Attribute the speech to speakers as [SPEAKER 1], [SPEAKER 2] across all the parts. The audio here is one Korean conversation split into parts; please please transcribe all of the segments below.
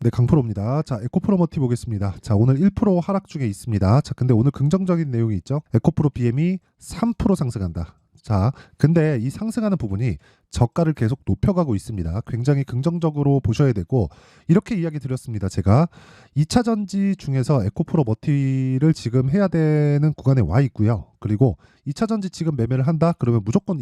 [SPEAKER 1] 네, 강프로입니다. 자, 에코프로 머티 보겠습니다. 자, 오늘 1% 하락 중에 있습니다. 자, 근데 오늘 긍정적인 내용이 있죠. 에코프로 BM이 3% 상승한다. 자, 근데 이 상승하는 부분이 저가를 계속 높여가고 있습니다. 굉장히 긍정적으로 보셔야 되고, 이렇게 이야기 드렸습니다. 제가 2차 전지 중에서 에코프로 머티를 지금 해야 되는 구간에 와 있고요. 그리고 2차 전지 지금 매매를 한다? 그러면 무조건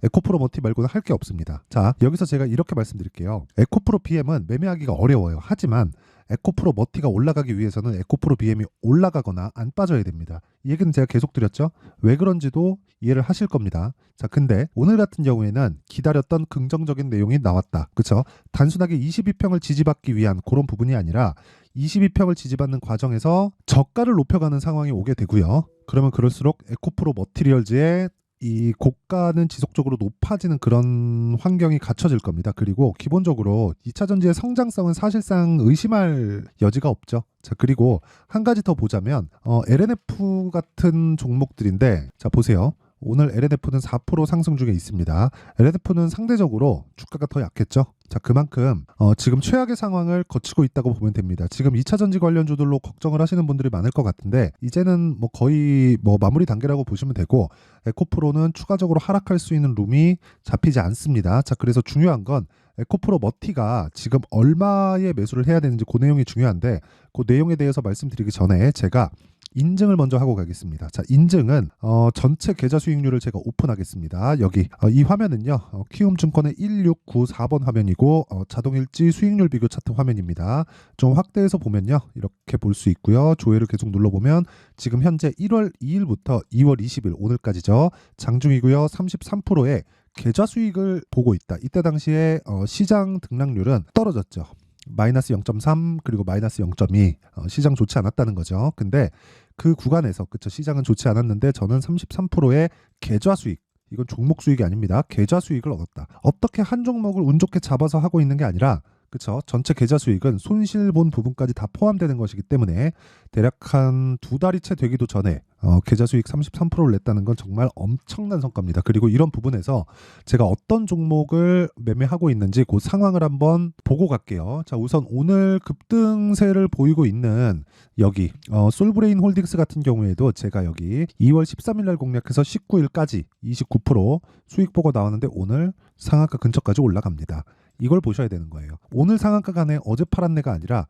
[SPEAKER 1] 에코프로 머티 말고는 할 게 없습니다. 자, 여기서 제가 이렇게 말씀드릴게요. 에코프로 BM은 매매하기가 어려워요. 하지만 에코프로 머티가 올라가기 위해서는 에코프로 BM이 올라가거나 안 빠져야 됩니다. 이 얘기는 제가 계속 드렸죠. 왜 그런지도 이해를 하실 겁니다. 자, 근데 오늘 같은 경우에는 기다렸던 긍정적인 내용이 나왔다. 그쵸? 단순하게 22평을 지지받기 위한 그런 부분이 아니라 22평을 지지받는 과정에서 저가를 높여가는 상황이 오게 되고요. 그러면 그럴수록 에코프로 머티리얼즈의 이 고가는 지속적으로 높아지는 그런 환경이 갖춰질 겁니다. 그리고 기본적으로 2차 전지의 성장성은 사실상 의심할 여지가 없죠. 자, 그리고 한 가지 더 보자면 LNF 같은 종목들인데, 자, 보세요. 오늘 LNF는 4% 상승 중에 있습니다. LNF는 상대적으로 주가가 더 약했죠. 자, 그만큼 지금 최악의 상황을 거치고 있다고 보면 됩니다. 지금 2차 전지 관련주들로 걱정을 하시는 분들이 많을 것 같은데, 이제는 뭐 거의 뭐 마무리 단계라고 보시면 되고, 에코프로는 추가적으로 하락할 수 있는 룸이 잡히지 않습니다. 자, 그래서 중요한 건 에코프로 머티가 지금 얼마의 매수를 해야 되는지 그 내용이 중요한데, 그 내용에 대해서 말씀드리기 전에 제가 인증을 먼저 하고 가겠습니다. 자, 인증은 전체 계좌 수익률을 제가 오픈하겠습니다. 여기 이 화면은요, 키움증권의 1694번 화면이고 자동일지 수익률 비교 차트 화면입니다. 좀 확대해서 보면요, 이렇게 볼 수 있고요. 조회를 계속 눌러보면 지금 현재 1월 2일부터 2월 20일 오늘까지죠. 장중이고요. 33%의 계좌 수익을 보고 있다. 이때 당시에 시장 등락률은 떨어졌죠. 마이너스 0.3 그리고 마이너스 0.2 시장 좋지 않았다는 거죠. 근데 그 구간에서 그쵸, 시장은 좋지 않았는데 저는 33%의 계좌 수익, 이건 종목 수익이 아닙니다. 계좌 수익을 얻었다. 어떻게 한 종목을 운 좋게 잡아서 하고 있는 게 아니라, 그쵸, 전체 계좌 수익은 손실 본 부분까지 다 포함되는 것이기 때문에 대략 한 두 달이 채 되기도 전에 계좌 수익 33%를 냈다는 건 정말 엄청난 성과입니다. 그리고 이런 부분에서 제가 어떤 종목을 매매하고 있는지 그 상황을 한번 보고 갈게요. 자, 우선 오늘 급등세를 보이고 있는 여기 솔브레인 홀딩스 같은 경우에도 제가 여기 2월 13일 날 공략해서 19일까지 29% 수익 보고 나왔는데 오늘 상한가 근처까지 올라갑니다. 이걸 보셔야 되는 거예요. 오늘 상한가 간에 어제 팔았네가 아니라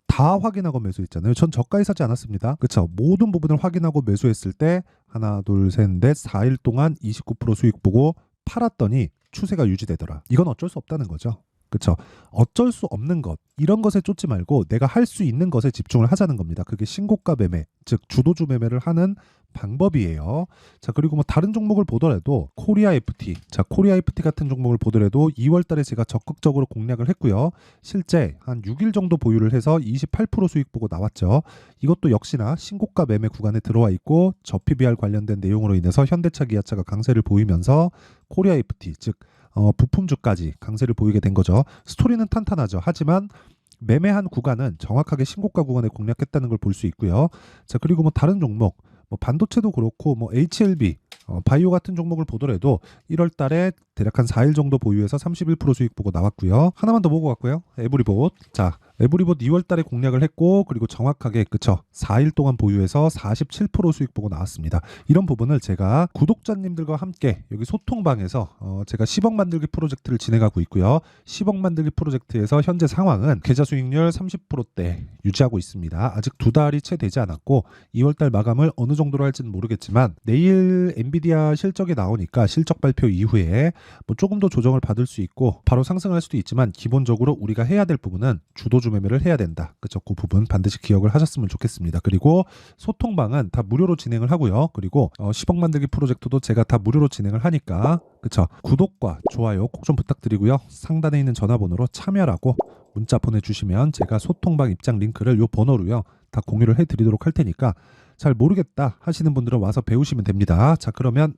[SPEAKER 1] 다 확인하고 매수했잖아요. 전 저가에 사지 않았습니다. 그쵸? 모든 부분을 확인하고 매수했을 때 하나, 둘, 셋, 넷, 4일 동안 29% 수익 보고 팔았더니 추세가 유지되더라. 이건 어쩔 수 없다는 거죠. 그쵸? 어쩔 수 없는 것, 이런 것에 쫓지 말고 내가 할 수 있는 것에 집중을 하자는 겁니다. 그게 신고가 매매, 즉 주도주 매매를 하는 방법이에요. 자, 그리고 뭐 다른 종목을 보더라도 코리아 FT, 자, 코리아 FT 같은 종목을 보더라도 2월 달에 제가 적극적으로 공략을 했고요. 실제 한 6일 정도 보유를 해서 28% 수익 보고 나왔죠. 이것도 역시나 신고가 매매 구간에 들어와 있고 저 PBR 관련된 내용으로 인해서 현대차, 기아차가 강세를 보이면서 코리아 FT, 즉 부품주까지 강세를 보이게 된 거죠. 스토리는 탄탄하죠. 하지만 매매한 구간은 정확하게 신고가 구간에 공략했다는 걸 볼 수 있고요. 자, 그리고 뭐 다른 종목, 뭐 반도체도 그렇고 뭐 HLB, 바이오 같은 종목을 보더라도 1월 달에 대략 한 4일 정도 보유해서 31% 수익 보고 나왔고요. 하나만 더 보고 갔고요. 에브리봇. 자, 에브리봇 2월 달에 공략을 했고, 그리고 정확하게 그쵸, 4일 동안 보유해서 47% 수익 보고 나왔습니다. 이런 부분을 제가 구독자님들과 함께 여기 소통방에서 제가 10억 만들기 프로젝트를 진행하고 있고요. 10억 만들기 프로젝트에서 현재 상황은 계좌 수익률 30%대 유지하고 있습니다. 아직 두 달이 채 되지 않았고 2월 달 마감을 어느 정도로 할지는 모르겠지만 내일 엔비디아 실적이 나오니까 실적 발표 이후에 뭐 조금 더 조정을 받을 수 있고 바로 상승할 수도 있지만, 기본적으로 우리가 해야 될 부분은 주도주 매매를 해야 된다. 그쵸? 그 부분 반드시 기억을 하셨으면 좋겠습니다. 그리고 소통방은 다 무료로 진행을 하고요. 그리고 10억 만들기 프로젝트도 제가 다 무료로 진행을 하니까, 그쵸? 구독과 좋아요 꼭 좀 부탁드리고요. 상단에 있는 전화번호로 참여라고 문자 보내주시면 제가 소통방 입장 링크를 요 번호로요 다 공유를 해드리도록 할 테니까, 잘 모르겠다 하시는 분들은 와서 배우시면 됩니다. 자, 그러면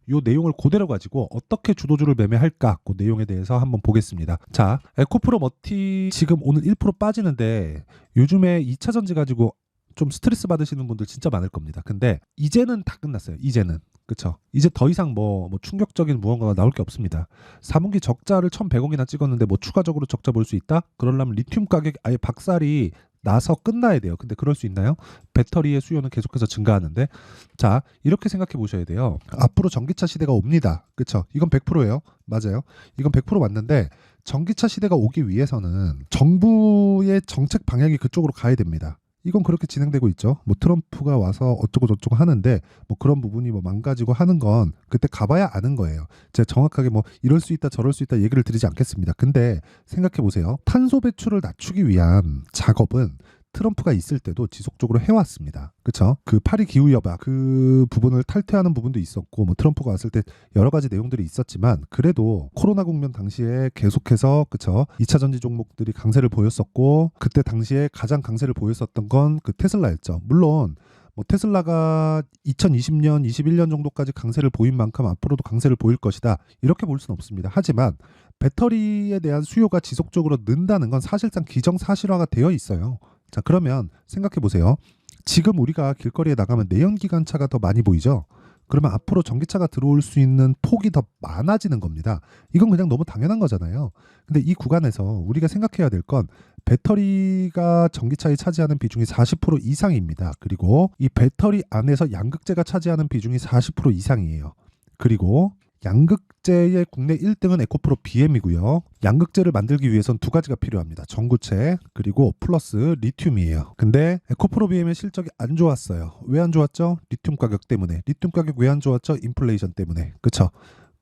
[SPEAKER 1] 요 내용을 그대로 가지고 어떻게 주도주를 매매할까, 그 내용에 대해서 한번 보겠습니다. 자, 에코프로 머티 지금 오늘 1% 빠지는데 요즘에 2차 전지 가지고 좀 스트레스 받으시는 분들 진짜 많을 겁니다. 근데 이제는 다 끝났어요. 이제는. 그쵸? 이제 더 이상 뭐 충격적인 무언가가 나올 게 없습니다. 4분기 적자를 1,100억이나 찍었는데 뭐 추가적으로 적자 볼 수 있다? 그러려면 리튬 가격이 아예 박살이 나서 끝나야 돼요. 근데 그럴 수 있나요? 배터리의 수요는 계속해서 증가하는데. 자, 이렇게 생각해 보셔야 돼요. 앞으로 전기차 시대가 옵니다. 그쵸? 이건 100%예요. 맞아요. 이건 100% 맞는데 전기차 시대가 오기 위해서는 정부의 정책 방향이 그쪽으로 가야 됩니다. 이건 그렇게 진행되고 있죠. 뭐 트럼프가 와서 어쩌고 저쩌고 하는데 뭐 그런 부분이 뭐 망가지고 하는 건 그때 가봐야 아는 거예요. 제가 정확하게 뭐 이럴 수 있다 저럴 수 있다 얘기를 드리지 않겠습니다. 근데 생각해 보세요. 탄소 배출을 낮추기 위한 작업은 트럼프가 있을 때도 지속적으로 해왔습니다. 그쵸? 그 파리 기후협약 그 부분을 탈퇴하는 부분도 있었고 뭐 트럼프가 왔을 때 여러 가지 내용들이 있었지만 그래도 코로나 국면 당시에 계속해서 그쵸? 2차 전지 종목들이 강세를 보였었고 그때 당시에 가장 강세를 보였었던 건 그 테슬라였죠. 물론 뭐 테슬라가 2020년, 21년 정도까지 강세를 보인 만큼 앞으로도 강세를 보일 것이다. 이렇게 볼 수는 없습니다. 하지만 배터리에 대한 수요가 지속적으로 는다는 건 사실상 기정사실화가 되어 있어요. 자, 그러면 생각해 보세요. 지금 우리가 길거리에 나가면 내연기관차가 더 많이 보이죠? 그러면 앞으로 전기차가 들어올 수 있는 폭이 더 많아지는 겁니다. 이건 그냥 너무 당연한 거잖아요. 근데 이 구간에서 우리가 생각해야 될 건 배터리가 전기차에 차지하는 비중이 40% 이상입니다. 그리고 이 배터리 안에서 양극재가 차지하는 비중이 40% 이상이에요. 그리고 양극재의 국내 1등은 에코프로 BM이고요. 양극재를 만들기 위해선 두 가지가 필요합니다. 전구체 그리고 플러스 리튬이에요. 근데 에코프로 BM의 실적이 안 좋았어요. 왜 안 좋았죠? 리튬 가격 때문에. 리튬 가격 왜 안 좋았죠? 인플레이션 때문에. 그쵸?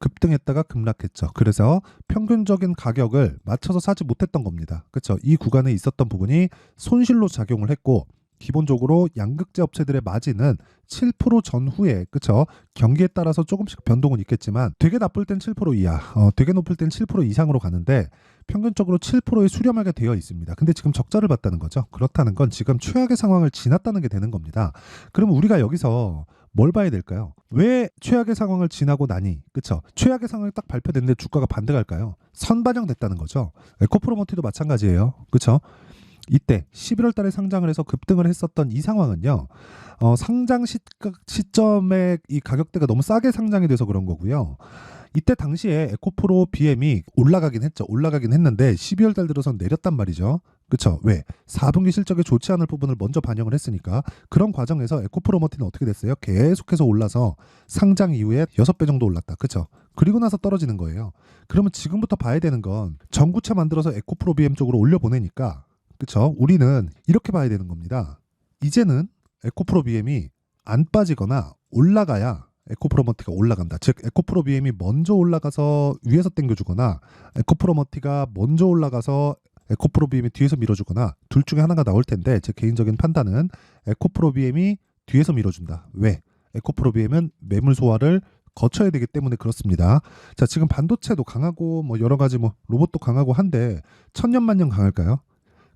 [SPEAKER 1] 급등했다가 급락했죠. 그래서 평균적인 가격을 맞춰서 사지 못했던 겁니다. 그쵸? 이 구간에 있었던 부분이 손실로 작용을 했고 기본적으로 양극재 업체들의 마진은 7% 전후에 그쵸 경기에 따라서 조금씩 변동은 있겠지만 되게 나쁠 땐 7% 이하, 되게 높을 땐 7% 이상으로 가는데 평균적으로 7%에 수렴하게 되어 있습니다. 근데 지금 적자를 봤다는 거죠. 그렇다는 건 지금 최악의 상황을 지났다는 게 되는 겁니다. 그러면 우리가 여기서 뭘 봐야 될까요? 왜 최악의 상황을 지나고 나니 그쵸? 최악의 상황이 딱 발표됐는데 주가가 반등할까요? 선반영됐다는 거죠. 에코프로머티도 마찬가지예요. 그쵸? 이때 11월 달에 상장을 해서 급등을 했었던 이 상황은요. 상장 시점에 이 가격대가 너무 싸게 상장이 돼서 그런 거고요. 이때 당시에 에코프로 BM이 올라가긴 했죠. 올라가긴 했는데 12월 달 들어서 내렸단 말이죠. 그쵸? 왜? 4분기 실적에 좋지 않을 부분을 먼저 반영을 했으니까 그런 과정에서 에코프로머티는 어떻게 됐어요? 계속해서 올라서 상장 이후에 6배 정도 올랐다. 그쵸? 그리고 나서 떨어지는 거예요. 그러면 지금부터 봐야 되는 건 전구체 만들어서 에코프로 BM 쪽으로 올려보내니까 그쵸? 우리는 이렇게 봐야 되는 겁니다. 이제는 에코프로 BM이 안 빠지거나 올라가야 에코프로머티가 올라간다. 즉 에코프로 BM이 먼저 올라가서 위에서 당겨주거나 에코프로머티가 먼저 올라가서 에코프로 BM이 뒤에서 밀어주거나 둘 중에 하나가 나올 텐데 제 개인적인 판단은 에코프로 BM이 뒤에서 밀어준다. 왜? 에코프로 BM은 매물 소화를 거쳐야 되기 때문에 그렇습니다. 자, 지금 반도체도 강하고 뭐 여러 가지 뭐 로봇도 강하고 한데 천년만년 강할까요?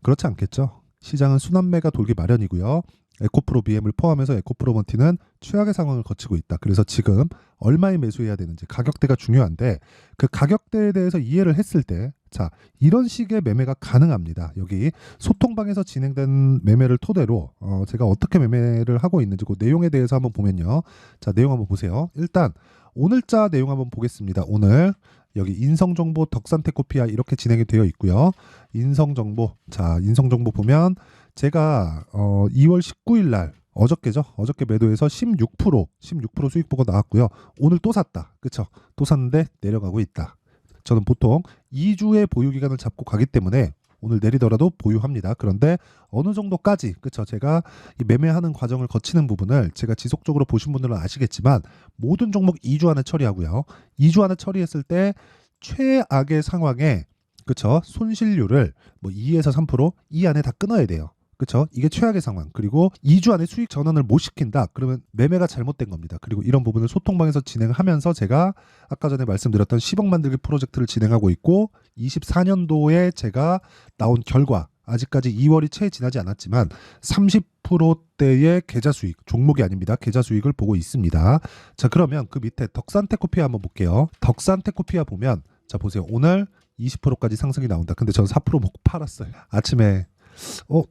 [SPEAKER 1] 그렇지 않겠죠. 시장은 순환매가 돌기 마련이고요. 에코프로 BM을 포함해서 에코프로머티는 최악의 상황을 거치고 있다. 그래서 지금 얼마에 매수해야 되는지 가격대가 중요한데 그 가격대에 대해서 이해를 했을 때 자, 이런 식의 매매가 가능합니다. 여기 소통방에서 진행된 매매를 토대로 제가 어떻게 매매를 하고 있는지 그 내용에 대해서 한번 보면요. 자, 내용 한번 보세요. 일단 오늘자 내용 한번 보겠습니다. 오늘 여기 인성정보 덕산테코피아 이렇게 진행이 되어 있고요. 인성정보. 자, 인성정보 보면 제가 2월 19일 날 어저께죠. 어저께 매도해서 16% 수익 보고 나왔고요. 오늘 또 샀다. 그쵸? 또 샀는데 내려가고 있다. 저는 보통 2주의 보유 기간을 잡고 가기 때문에 오늘 내리더라도 보유합니다. 그런데 어느 정도까지 그쵸? 제가 이 매매하는 과정을 거치는 부분을 제가 지속적으로 보신 분들은 아시겠지만 모든 종목 2주 안에 처리하고요. 2주 안에 처리했을 때 최악의 상황에 그쵸? 손실률을 뭐 2에서 3%이 안에 다 끊어야 돼요. 그쵸? 이게 최악의 상황. 그리고 2주 안에 수익 전환을 못 시킨다. 그러면 매매가 잘못된 겁니다. 그리고 이런 부분을 소통방에서 진행하면서 제가 아까 전에 말씀드렸던 10억 만들기 프로젝트를 진행하고 있고 24년도에 제가 나온 결과 아직까지 2월이 채 지나지 않았지만 30%대의 계좌 수익, 종목이 아닙니다. 계좌 수익을 보고 있습니다. 자, 그러면 그 밑에 덕산테코피아 한번 볼게요. 덕산테코피아 보면 자, 보세요. 오늘 20%까지 상승이 나온다. 근데 저는 4% 먹고 팔았어요. 아침에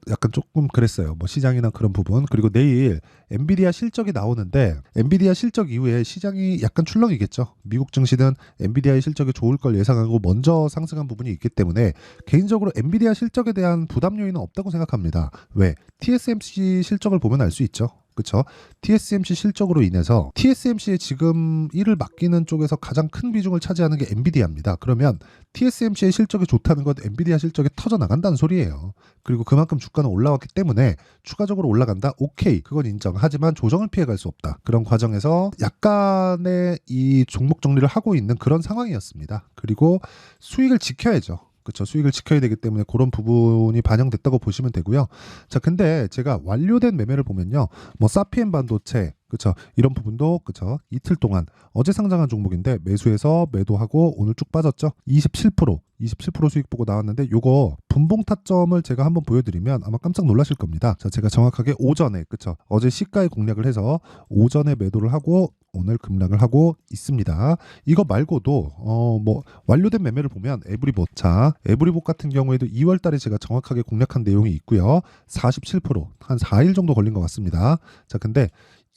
[SPEAKER 1] 약간 조금 그랬어요. 뭐 시장이나 그런 부분. 그리고 내일 엔비디아 실적이 나오는데 엔비디아 실적 이후에 시장이 약간 출렁이겠죠. 미국 증시는 엔비디아의 실적이 좋을 걸 예상하고 먼저 상승한 부분이 있기 때문에 개인적으로 엔비디아 실적에 대한 부담 요인은 없다고 생각합니다. 왜? TSMC 실적을 보면 알 수 있죠. 그렇죠? TSMC 실적으로 인해서 TSMC에 지금 일을 맡기는 쪽에서 가장 큰 비중을 차지하는 게 엔비디아입니다. 그러면 TSMC의 실적이 좋다는 건 엔비디아 실적이 터져 나간다는 소리예요. 그리고 그만큼 주가는 올라왔기 때문에 추가적으로 올라간다? 오케이. 그건 인정. 하지만 조정을 피해갈 수 없다. 그런 과정에서 약간의 이 종목 정리를 하고 있는 그런 상황이었습니다. 그리고 수익을 지켜야죠. 그렇죠. 수익을 지켜야 되기 때문에 그런 부분이 반영됐다고 보시면 되고요. 자, 근데 제가 완료된 매매를 보면요. 뭐 사피엔 반도체, 그렇죠. 이런 부분도 그렇죠. 이틀 동안 어제 상장한 종목인데 매수해서 매도하고 오늘 쭉 빠졌죠. 27% 수익 보고 나왔는데 요거 분봉 타점을 제가 한번 보여드리면 아마 깜짝 놀라실 겁니다. 자, 제가 정확하게 오전에 그렇죠. 어제 시가에 공략을 해서 오전에 매도를 하고 오늘 급락을 하고 있습니다. 이거 말고도 뭐 완료된 매매를 보면 에브리봇, 자 에브리봇 같은 경우에도 2월 달에 제가 정확하게 공략한 내용이 있고요. 47%한 4일 정도 걸린 것 같습니다. 자, 근데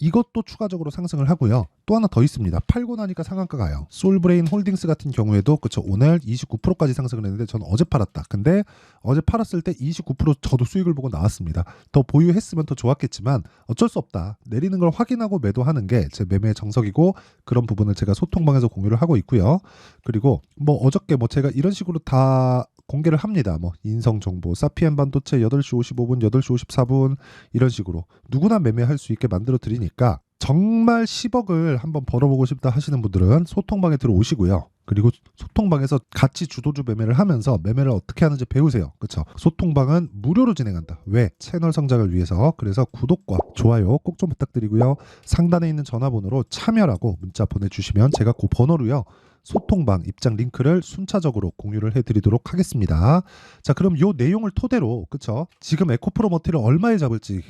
[SPEAKER 1] 이것도 추가적으로 상승을 하고요. 또 하나 더 있습니다. 팔고 나니까 상한가 가요. 솔브레인 홀딩스 같은 경우에도 그쵸, 오늘 29%까지 상승을 했는데 저는 어제 팔았다. 근데 어제 팔았을 때 29% 저도 수익을 보고 나왔습니다. 더 보유했으면 더 좋았겠지만 어쩔 수 없다. 내리는 걸 확인하고 매도하는 게 제 매매의 정석이고 그런 부분을 제가 소통방에서 공유를 하고 있고요. 그리고 뭐 어저께 뭐 제가 이런 식으로 다 공개를 합니다. 뭐 인성 정보, 사피엔 반도체 8시 55분, 8시 54분 이런 식으로 누구나 매매할 수 있게 만들어 드리니까 정말 10억을 한번 벌어보고 싶다 하시는 분들은 소통방에 들어오시고요. 그리고 소통방에서 같이 주도주 매매를 하면서 매매를 어떻게 하는지 배우세요. 그렇죠? 소통방은 무료로 진행한다. 왜? 채널 성장을 위해서. 그래서 구독과 좋아요 꼭 좀 부탁드리고요. 상단에 있는 전화번호로 참여라고 문자 보내주시면 제가 그 번호로요. 소통방 입장 링크를 순차적으로 공유를 해드리도록 하겠습니다. 자, 그럼 요 내용을 토대로 그쵸? 지금 에코프로 머티를 얼마에 잡을지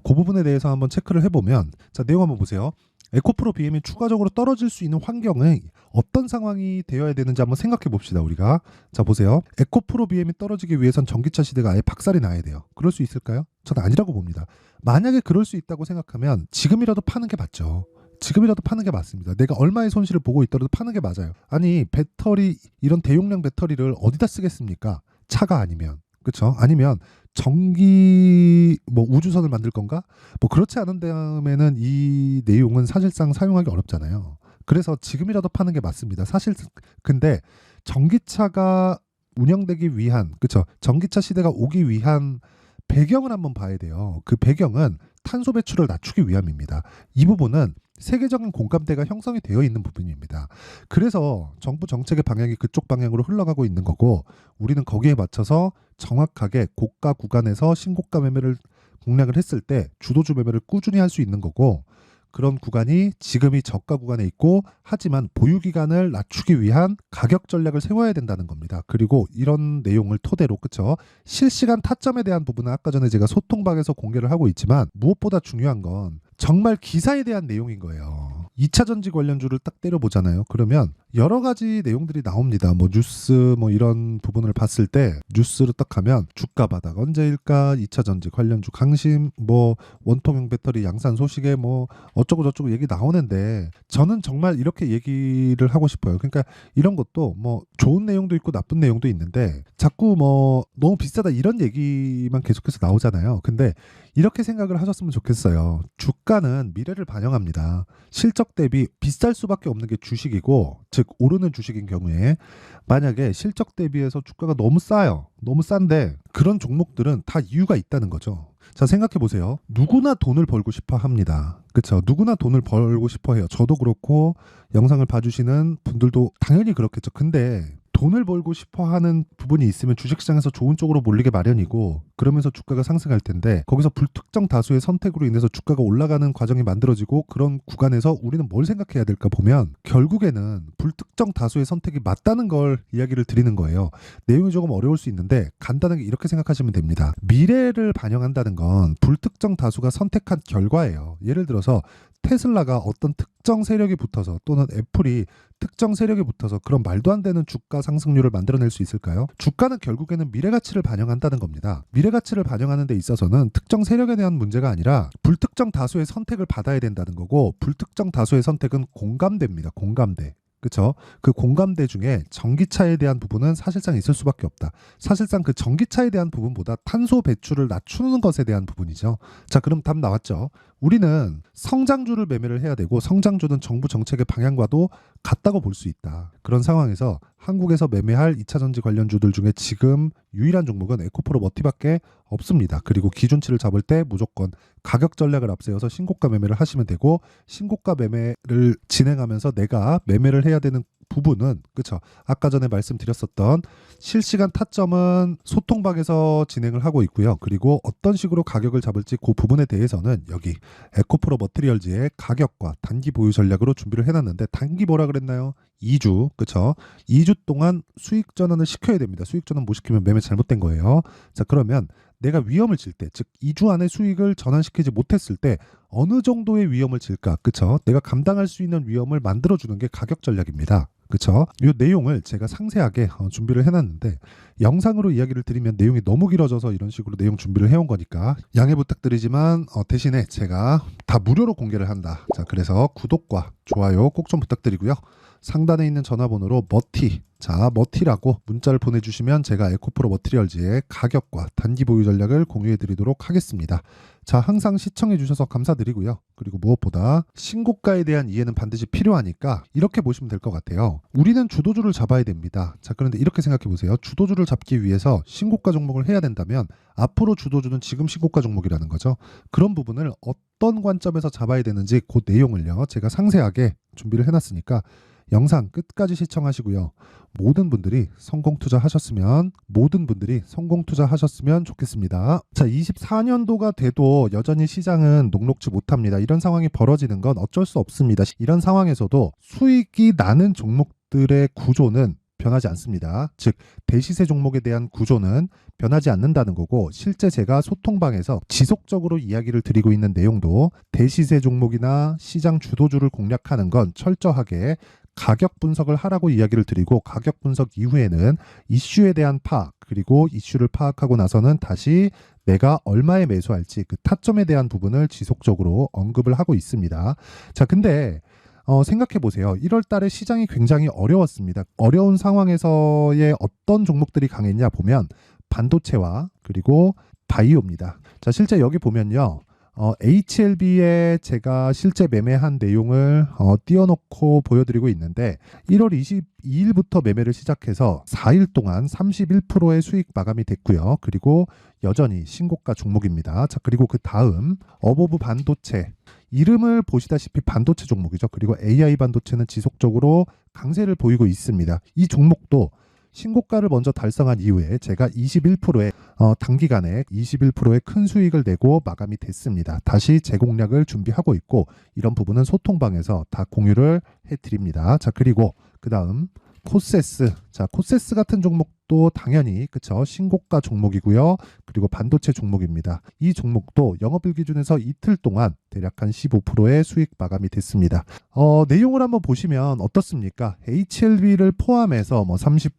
[SPEAKER 1] 그 부분에 대해서 한번 체크를 해보면 자, 내용 한번 보세요. 에코프로 BM이 추가적으로 떨어질 수 있는 환경은 어떤 상황이 되어야 되는지 한번 생각해 봅시다. 우리가 자, 보세요. 에코프로 BM이 떨어지기 위해선 전기차 시대가 아예 박살이 나야 돼요. 그럴 수 있을까요? 저는 아니라고 봅니다. 만약에 그럴 수 있다고 생각하면 지금이라도 파는 게 맞죠. 지금이라도 파는 게 맞습니다. 내가 얼마의 손실을 보고 있더라도 파는 게 맞아요. 아니 배터리 이런 대용량 배터리를 어디다 쓰겠습니까? 차가 아니면 그렇죠? 아니면 전기 뭐 우주선을 만들 건가? 뭐 그렇지 않은 다음에는 이 내용은 사실상 사용하기 어렵잖아요. 그래서 지금이라도 파는 게 맞습니다. 사실 근데 전기차가 운영되기 위한 그렇죠? 전기차 시대가 오기 위한 배경을 한번 봐야 돼요. 그 배경은 탄소 배출을 낮추기 위함입니다. 이 부분은 세계적인 공감대가 형성이 되어 있는 부분입니다. 그래서 정부 정책의 방향이 그쪽 방향으로 흘러가고 있는 거고 우리는 거기에 맞춰서 정확하게 고가 구간에서 신고가 매매를 공략을 했을 때 주도주 매매를 꾸준히 할 수 있는 거고 그런 구간이 지금이 저가 구간에 있고 하지만 보유 기간을 낮추기 위한 가격 전략을 세워야 된다는 겁니다. 그리고 이런 내용을 토대로 그쵸? 실시간 타점에 대한 부분은 아까 전에 제가 소통방에서 공개를 하고 있지만 무엇보다 중요한 건 정말 기사에 대한 내용인 거예요. 2차 전지 관련주를 딱 때려보잖아요. 그러면 여러 가지 내용들이 나옵니다. 뭐 뉴스 뭐 이런 부분을 봤을 때 뉴스로 딱 가면 주가 바닥 언제일까? 2차 전지 관련주 강심 뭐 원통형 배터리 양산 소식에 뭐 어쩌고 저쩌고 얘기 나오는데 저는 정말 이렇게 얘기를 하고 싶어요. 그러니까 이런 것도 뭐 좋은 내용도 있고 나쁜 내용도 있는데 자꾸 뭐 너무 비싸다 이런 얘기만 계속해서 나오잖아요. 근데 이렇게 생각을 하셨으면 좋겠어요. 주가는 미래를 반영합니다. 실적 대비 비쌀 수밖에 없는 게 주식이고 즉 오르는 주식인 경우에 만약에 실적 대비해서 주가가 너무 싸요. 너무 싼데 그런 종목들은 다 이유가 있다는 거죠. 자, 생각해 보세요. 누구나 돈을 벌고 싶어 합니다. 그렇죠? 누구나 돈을 벌고 싶어 해요. 저도 그렇고 영상을 봐주시는 분들도 당연히 그렇겠죠. 근데 돈을 벌고 싶어 하는 부분이 있으면 주식시장에서 좋은 쪽으로 몰리게 마련이고 그러면서 주가가 상승할 텐데 거기서 불특정 다수의 선택으로 인해서 주가가 올라가는 과정이 만들어지고 그런 구간에서 우리는 뭘 생각해야 될까 보면 결국에는 불특정 다수의 선택이 맞다는 걸 이야기를 드리는 거예요. 내용이 조금 어려울 수 있는데 간단하게 이렇게 생각하시면 됩니다. 미래를 반영한다는 건 불특정 다수가 선택한 결과예요. 예를 들어서 테슬라가 어떤 특정 세력이 붙어서 또는 애플이 특정 세력이 붙어서 그런 말도 안 되는 주가 상승률을 만들어낼 수 있을까요? 주가는 결국에는 미래가치를 반영한다는 겁니다. 미래가치를 반영하는 데 있어서는 특정 세력에 대한 문제가 아니라 불특정 다수의 선택을 받아야 된다는 거고, 불특정 다수의 선택은 공감대입니다. 공감대. 그렇죠? 그 공감대 중에 전기차에 대한 부분은 사실상 있을 수밖에 없다. 사실상 그 전기차에 대한 부분보다 탄소 배출을 낮추는 것에 대한 부분이죠. 자, 그럼 답 나왔죠. 우리는 성장주를 매매를 해야 되고, 성장주는 정부 정책의 방향과도 같다고 볼 수 있다. 그런 상황에서 한국에서 매매할 2차전지 관련주들 중에 지금 유일한 종목은 에코프로 머티밖에 없습니다. 그리고 기준치를 잡을 때 무조건 가격 전략을 앞세워서 신고가 매매를 하시면 되고, 신고가 매매를 진행하면서 내가 매매를 해야 되는 부분은, 그쵸, 아까 전에 말씀드렸었던 실시간 타점은 소통방에서 진행을 하고 있고요. 그리고 어떤 식으로 가격을 잡을지 그 부분에 대해서는 여기 에코프로 머티리얼즈의 가격과 단기 보유 전략으로 준비를 해놨는데, 단기 뭐라 그랬나요? 2주, 그쵸? 2주 동안 수익 전환을 시켜야 됩니다. 수익 전환 못 시키면 매매 잘못된 거예요. 자, 그러면 내가 위험을 질 때, 즉 2주 안에 수익을 전환시키지 못했을 때 어느 정도의 위험을 질까? 그쵸? 내가 감당할 수 있는 위험을 만들어주는 게 가격 전략입니다. 그쵸? 이 내용을 제가 상세하게 준비를 해놨는데, 영상으로 이야기를 드리면 내용이 너무 길어져서 이런 식으로 내용 준비를 해온 거니까 양해 부탁드리지만, 대신에 제가 다 무료로 공개를 한다. 자, 그래서 구독과 좋아요 꼭 좀 부탁드리고요. 상단에 있는 전화번호로 머티, 자, 머티라고 문자를 보내주시면 제가 에코프로 머티리얼즈의 가격과 단기 보유 전략을 공유해 드리도록 하겠습니다. 자, 항상 시청해 주셔서 감사드리고요. 그리고 무엇보다 신고가에 대한 이해는 반드시 필요하니까 이렇게 보시면 될 것 같아요. 우리는 주도주를 잡아야 됩니다. 자, 그런데 이렇게 생각해 보세요. 주도주를 잡기 위해서 신고가 종목을 해야 된다면 앞으로 주도주는 지금 신고가 종목이라는 거죠. 그런 부분을 어떤 관점에서 잡아야 되는지 그 내용을요, 제가 상세하게 준비를 해놨으니까 영상 끝까지 시청하시고요. 모든 분들이 성공 투자하셨으면 좋겠습니다. 자, 24년도가 돼도 여전히 시장은 녹록지 못합니다. 이런 상황이 벌어지는 건 어쩔 수 없습니다. 이런 상황에서도 수익이 나는 종목들의 구조는 변하지 않습니다. 즉, 대시세 종목에 대한 구조는 변하지 않는다는 거고, 실제 제가 소통방에서 지속적으로 이야기를 드리고 있는 내용도 대시세 종목이나 시장 주도주를 공략하는 건 철저하게 가격 분석을 하라고 이야기를 드리고, 가격 분석 이후에는 이슈에 대한 파악, 그리고 이슈를 파악하고 나서는 다시 내가 얼마에 매수할지 그 타점에 대한 부분을 지속적으로 언급을 하고 있습니다. 자, 근데 생각해 보세요. 1월 달에 시장이 굉장히 어려웠습니다. 어려운 상황에서의 어떤 종목들이 강했냐 보면 반도체와 그리고 바이오입니다. 자, 실제 여기 보면요. HLB에 제가 실제 매매한 내용을 띄워놓고 보여드리고 있는데, 1월 22일부터 매매를 시작해서 4일 동안 31%의 수익 마감이 됐고요. 그리고 여전히 신고가 종목입니다. 자, 그리고 그 다음 어보브 반도체, 이름을 보시다시피 반도체 종목이죠. 그리고 AI 반도체는 지속적으로 강세를 보이고 있습니다. 이 종목도 신고가를 먼저 달성한 이후에 제가 21%의 단기간에 21%의 큰 수익을 내고 마감이 됐습니다. 다시 재공략을 준비하고 있고, 이런 부분은 소통방에서 다 공유를 해드립니다. 자, 그리고 그 다음 코세스. 자, 코세스 같은 종목도 당연히, 그쵸, 신고가 종목이고요. 그리고 반도체 종목입니다. 이 종목도 영업일 기준에서 이틀 동안 대략 한 15%의 수익 마감이 됐습니다. 내용을 한번 보시면 어떻습니까? HLB를 포함해서 30%,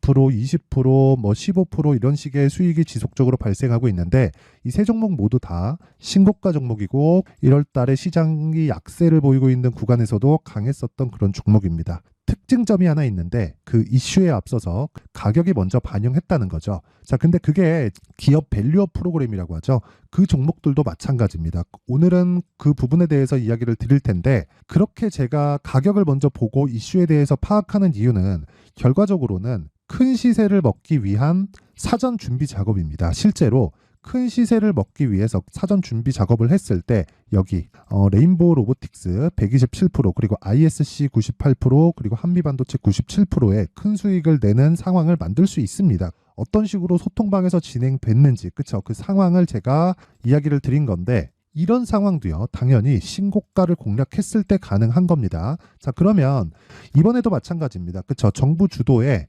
[SPEAKER 1] 20%, 15% 이런 식의 수익이 지속적으로 발생하고 있는데, 이 세 종목 모두 다 신고가 종목이고 1월 달에 시장이 약세를 보이고 있는 구간에서도 강했었던 그런 종목입니다. 특징점이 하나 있는데, 그 이슈에 앞서서 가격이 먼저 반영했다는 거죠. 자, 근데 그게 기업 밸류업 프로그램이라고 하죠. 그 종목들도 마찬가지입니다. 오늘은 그 부분에 대해서 이야기를 드릴 텐데, 그렇게 제가 가격을 먼저 보고 이슈에 대해서 파악하는 이유는 결과적으로는 큰 시세를 먹기 위한 사전 준비 작업입니다. 실제로 큰 시세를 먹기 위해서 사전 준비 작업을 했을 때 여기 레인보우 로보틱스 127%, 그리고 ISC 98%, 그리고 한미반도체 97%의 큰 수익을 내는 상황을 만들 수 있습니다. 어떤 식으로 소통방에서 진행됐는지, 그쵸, 그 상황을 제가 이야기를 드린 건데, 이런 상황도요, 당연히 신고가를 공략했을 때 가능한 겁니다. 자, 그러면 이번에도 마찬가지입니다. 그쵸, 정부 주도의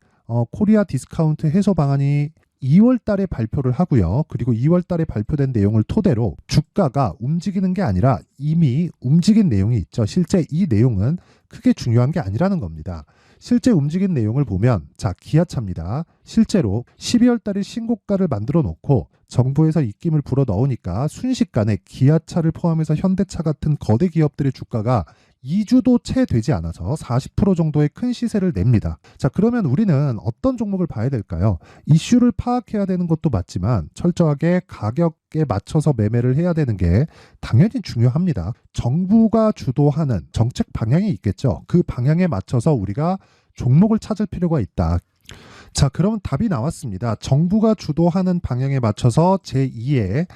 [SPEAKER 1] 코리아 디스카운트 해소 방안이 2월 달에 발표를 하고요. 그리고 2월 달에 발표된 내용을 토대로 주가가 움직이는 게 아니라 이미 움직인 내용이 있죠. 실제 이 내용은 크게 중요한 게 아니라는 겁니다. 실제 움직인 내용을 보면 자, 기아차입니다. 실제로 12월 달에 신고가를 만들어 놓고 정부에서 입김을 불어 넣으니까 순식간에 기아차를 포함해서 현대차 같은 거대 기업들의 주가가 2주도 채 되지 않아서 40% 정도의 큰 시세를 냅니다. 자, 그러면 우리는 어떤 종목을 봐야 될까요? 이슈를 파악해야 되는 것도 맞지만 철저하게 가격에 맞춰서 매매를 해야 되는 게 당연히 중요합니다. 정부가 주도하는 정책 방향이 있겠죠. 그 방향에 맞춰서 우리가 종목을 찾을 필요가 있다. 자, 그러면 답이 나왔습니다. 정부가 주도하는 방향에 맞춰서 제2의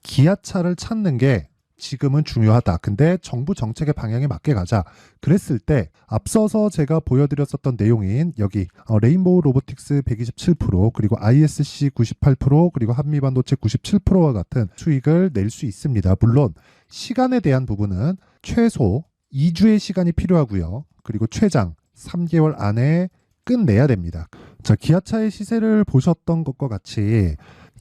[SPEAKER 1] 기아차를 찾는 게 지금은 중요하다. 근데 정부 정책의 방향에 맞게 가자. 그랬을 때 앞서서 제가 보여드렸었던 내용인 여기 레인보우 로보틱스 127% 그리고 ISC 98% 그리고 한미반도체 97%와 같은 수익을 낼 수 있습니다. 물론 시간에 대한 부분은 최소 2주의 시간이 필요하고요. 그리고 최장 3개월 안에 끝내야 됩니다. 자, 기아차의 시세를 보셨던 것과 같이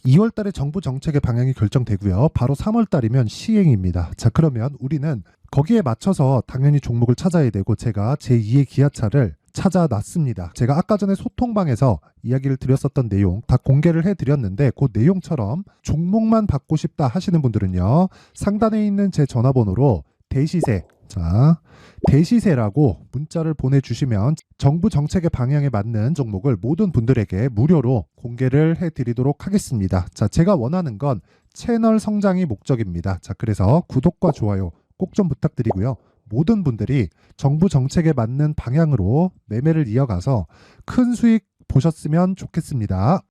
[SPEAKER 1] 2월 달에 정부 정책의 방향이 결정되고요. 바로 3월 달이면 시행입니다. 자, 그러면 우리는 거기에 맞춰서 당연히 종목을 찾아야 되고 제가 제2의 기아차를 찾아놨습니다. 제가 아까 전에 소통방에서 이야기를 드렸었던 내용 다 공개를 해드렸는데 그 내용처럼 종목만 받고 싶다 하시는 분들은요. 상단에 있는 제 전화번호로 대시세, 자, 대시세라고 문자를 보내주시면 정부 정책의 방향에 맞는 종목을 모든 분들에게 무료로 공개를 해드리도록 하겠습니다. 자, 제가 원하는 건 채널 성장이 목적입니다. 자, 그래서 구독과 좋아요 꼭 좀 부탁드리고요. 모든 분들이 정부 정책에 맞는 방향으로 매매를 이어가서 큰 수익 보셨으면 좋겠습니다.